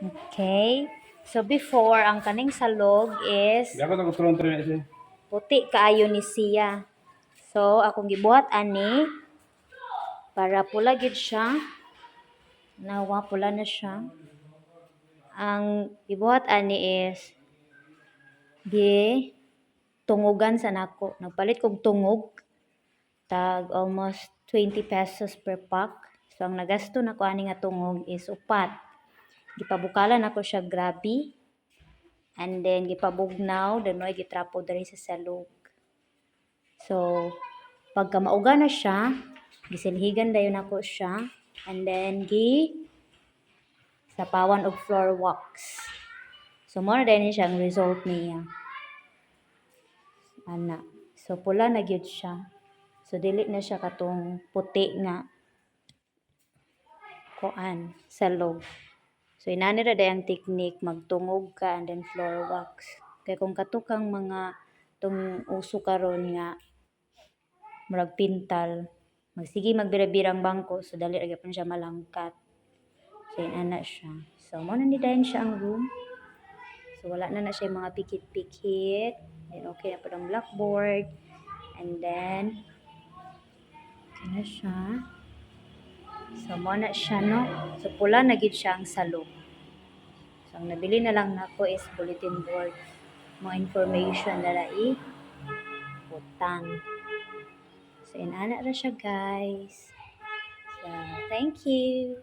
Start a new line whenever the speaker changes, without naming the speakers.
Okay. So before ang kaning salog is
Dapat ako tulong-tulong na siya.
puti kaayo ni siya. So akong gibuhat ani para pula gid siya. Nawa pula na siya. Ang gibuhat ani is tungugan sa nako. Nagpalit kog tungog tag almost 20 pesos per pack. So ang nagasto nako ani nga tungog is upat. Gipabukalan ako siya grabe. And then gipabugnaw, then mo'y gitrapo diri sa salog. So pagka mauga na siya, gisilhigan dayon ako siya, and then sapawan og floor wax. So mo na din siya ang result niya. Ana. So pula na gyud siya. So dili na siya katong puti nga kuan salog. So inani ra ang technique, magtungog ka and then floor wax. Kay kung katukang mga tung uso karon nga murag pintal, magsige magbira-birang bangko so dali ra gyapon siya malangkat. So inana siya. So mo na ni dayon siya ang room. So wala na siya mga pikit-pikit. Then okay na po ang blackboard. And then na siya. So mo na siya no. So pula na gid siya ang salog. So ang nabili na lang nako is bulletin board. Mga information na lai butang. So inana ra siya guys. So thank you.